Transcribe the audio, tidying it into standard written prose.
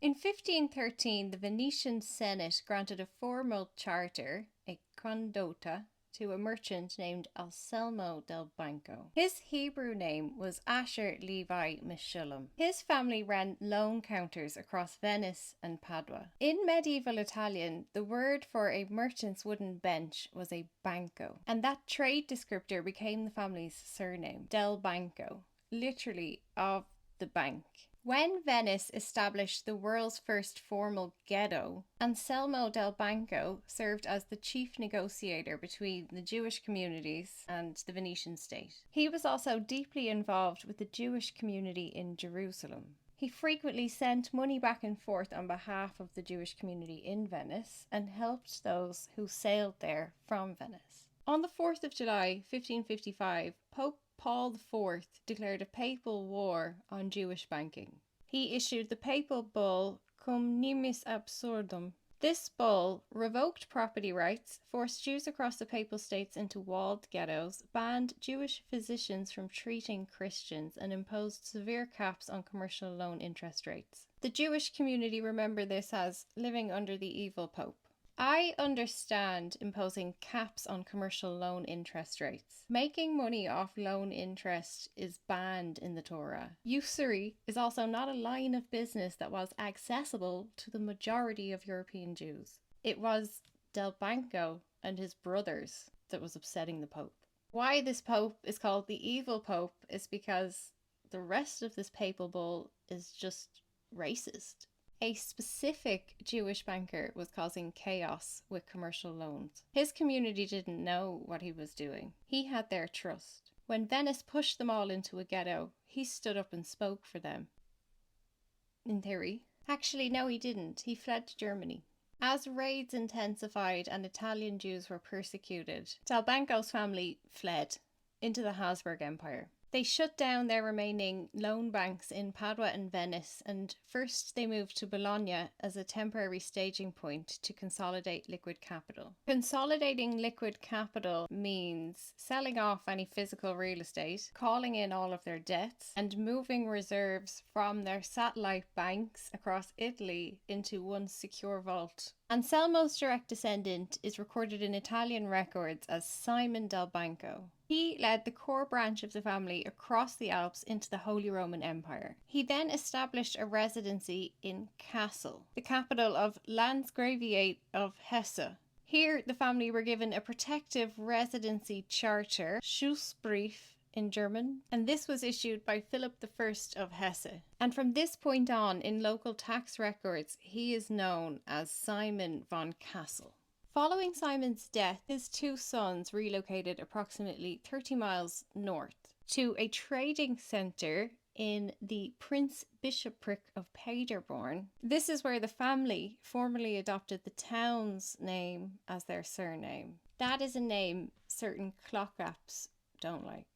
In 1513, the Venetian Senate granted a formal charter, a condotta, to a merchant named Anselmo del Banco. His Hebrew name was Asher Levi Meshulam. His family ran loan counters across Venice and Padua. In medieval Italian, the word for a merchant's wooden bench was a banco, and that trade descriptor became the family's surname, Del Banco, literally of the bank. When Venice established the world's first formal ghetto, Anselmo del Banco served as the chief negotiator between the Jewish communities and the Venetian state. He was also deeply involved with the Jewish community in Jerusalem. He frequently sent money back and forth on behalf of the Jewish community in Venice and helped those who sailed there from Venice. On the 4th of July, 1555, Pope Paul IV declared a papal war on Jewish banking. He issued the papal bull Cum Nimis Absurdum. This bull revoked property rights, forced Jews across the papal states into walled ghettos, banned Jewish physicians from treating Christians, and imposed severe caps on commercial loan interest rates. The Jewish community remember this as living under the evil pope. I understand imposing caps on commercial loan interest rates. Making money off loan interest is banned in the Torah. Usury is also not a line of business that was accessible to the majority of European Jews. It was Del Banco and his brothers that was upsetting the Pope. Why this Pope is called the evil Pope is because the rest of this papal bull is just racist. A specific Jewish banker was causing chaos with commercial loans. His community didn't know what he was doing. He had their trust. When Venice pushed them all into a ghetto, he stood up and spoke for them. In theory. Actually, no, he didn't. He fled to Germany. As raids intensified and Italian Jews were persecuted, Del Banco's family fled into the Habsburg Empire. They shut down their remaining loan banks in Padua and Venice, and first they moved to Bologna as a temporary staging point to consolidate liquid capital. Consolidating liquid capital means selling off any physical real estate, calling in all of their debts, and moving reserves from their satellite banks across Italy into one secure vault. Anselmo's direct descendant is recorded in Italian records as Simon del Banco. He led the core branch of the family across the Alps into the Holy Roman Empire. He then established a residency in Kassel, the capital of Landgraviate of Hesse. Here, the family were given a protective residency charter, Schutzbrief in German, and this was issued by Philip I of Hesse. And from this point on, in local tax records, he is known as Simon von Kassel. Following Simon's death, his two sons relocated approximately 30 miles north to a trading centre in the Prince Bishopric of Paderborn. This is where the family formally adopted the town's name as their surname. That is a name certain clock apps don't like.